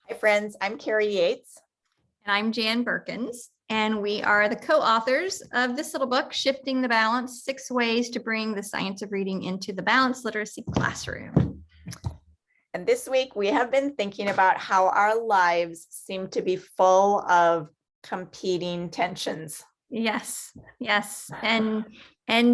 Hi, friends. I'm Kari Yates. And I'm Jan Burkins, and we are the co-authors of this little book, Shifting the Balance, 6 Ways to Bring the Science of Reading into the Balanced Literacy Classroom. And this week we have been thinking about how our lives seem to be full of competing tensions. Yes, yes. And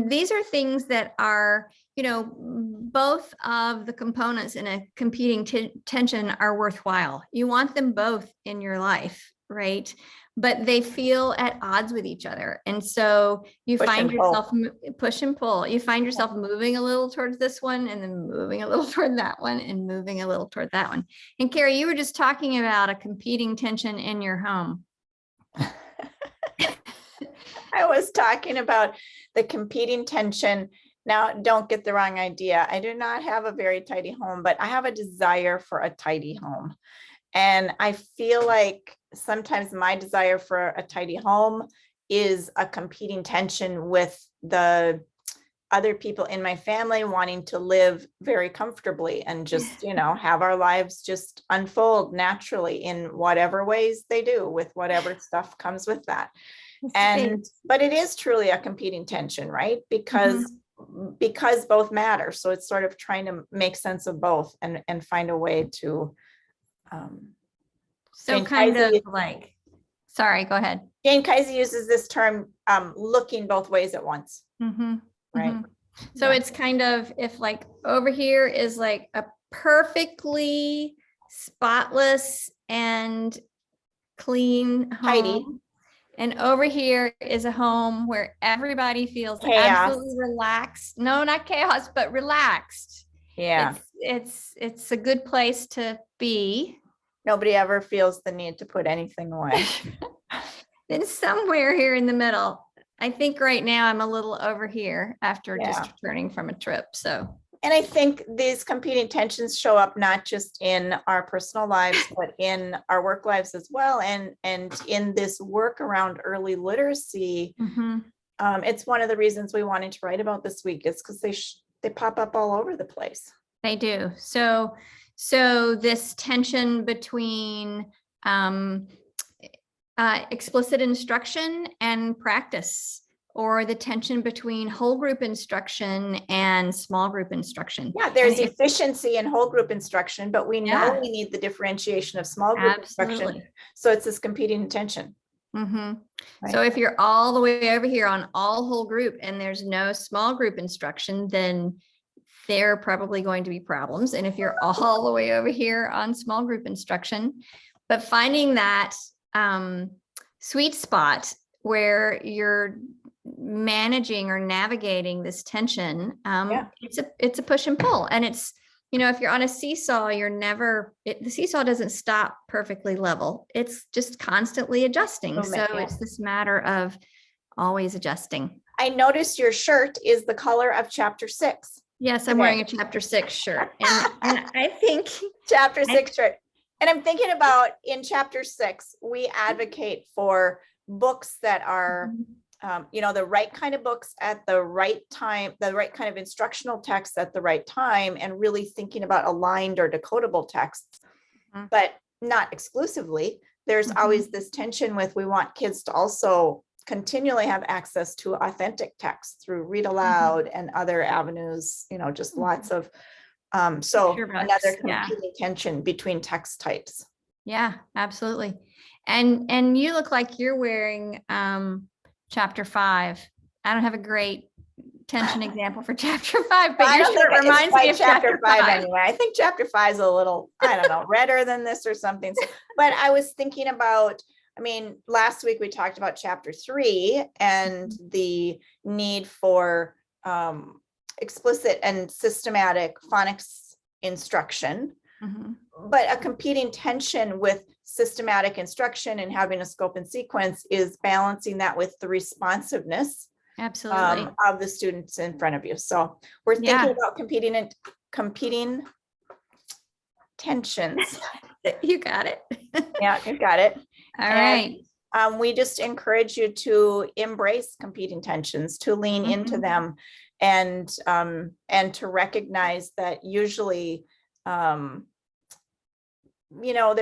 these are things that are, both of the components in a competing tension are worthwhile. You want them both in your life, right? But they feel at odds with each other. And so you find yourself push and pull. You find yourself moving a little towards this one and then moving a little toward that one and moving a little toward that one. And Kari, you were just talking about a competing tension in your home. I was talking about the competing tension. Now, don't get the wrong idea. I do not have a very tidy home, but I have a desire for a tidy home. And I feel like sometimes my desire for a tidy home is a competing tension with the other people in my family wanting to live very comfortably and just, have our lives just unfold naturally in whatever ways they do, with whatever stuff comes with that. But it is truly a competing tension, right? Because both matter. So it's sort of trying to make sense of both and find a way to sorry, go ahead. Jane Kaisi uses this term, looking both ways at once. Right. So it's kind of, if like over here is like a perfectly spotless and clean home. Tidy. And over here is a home where everybody feels absolutely relaxed. No, not chaos, but relaxed. Yeah. It's a good place to be. Nobody ever feels the need to put anything away. Then somewhere here in the middle, I think right now I'm a little over here after just returning from a trip. And I think these competing tensions show up not just in our personal lives, but in our work lives as well. And in this work around early literacy, it's one of the reasons we wanted to write about this week is because they pop up all over the place. They do. So this tension between explicit instruction and practice, or the tension between whole group instruction and small group instruction. Yeah, there's efficiency in whole group instruction, but we know we need the differentiation of small group instruction. So it's this competing tension. Right? So if you're all the way over here on all whole group and there's no small group instruction, then there are probably going to be problems. And if you're all the way over here on small group instruction, but finding that sweet spot where you're managing or navigating this tension, it's a push and pull. And it's, if you're on a seesaw, the seesaw doesn't stop perfectly level. It's just constantly adjusting. It's this matter of always adjusting. I noticed your shirt is the color of chapter 6. Yes, I'm wearing a chapter 6 shirt. And I think chapter 6 shirt. And I'm thinking about in chapter 6, we advocate for books that are, the right kind of books at the right time, the right kind of instructional texts at the right time, and really thinking about aligned or decodable texts, but not exclusively. There's always this tension with, we want kids to also continually have access to authentic text through read aloud and other avenues, just lots of, another competing tension between text types. Yeah, absolutely. And you look like you're wearing chapter 5. I don't have a great tension example for chapter 5, but your shirt reminds me of chapter 5 anyway. I think chapter 5 is a little, I don't know, redder than this or something. But I was thinking about, last week we talked about chapter 3 and the need for explicit and systematic phonics instruction, but a competing tension with systematic instruction and having a scope and sequence is balancing that with the responsiveness of the students in front of you. So we're thinking about competing tensions. You got it. Yeah, you got it. All right. We just encourage you to embrace competing tensions, to lean into them, and to recognize that usually you know,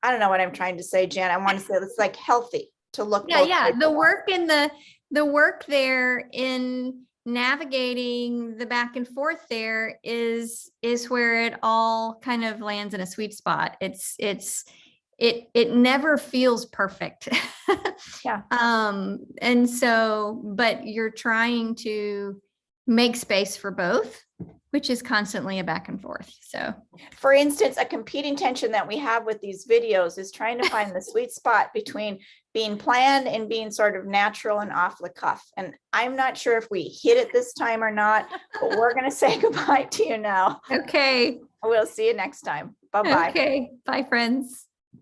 I don't know what I'm trying to say, Jan. I want to say it's like healthy to look. Yeah. The work in the work there in navigating the back and forth there is where it all kind of lands in a sweet spot. It never feels perfect. Yeah. And so, but you're trying to make space for both, which is constantly a back and forth. So for instance, a competing tension that we have with these videos is trying to find the sweet spot between being planned and being sort of natural and off the cuff. And I'm not sure if we hit it this time or not, but we're going to say goodbye to you now. okay. We'll see you next time. Bye-bye. Okay. Bye, friends.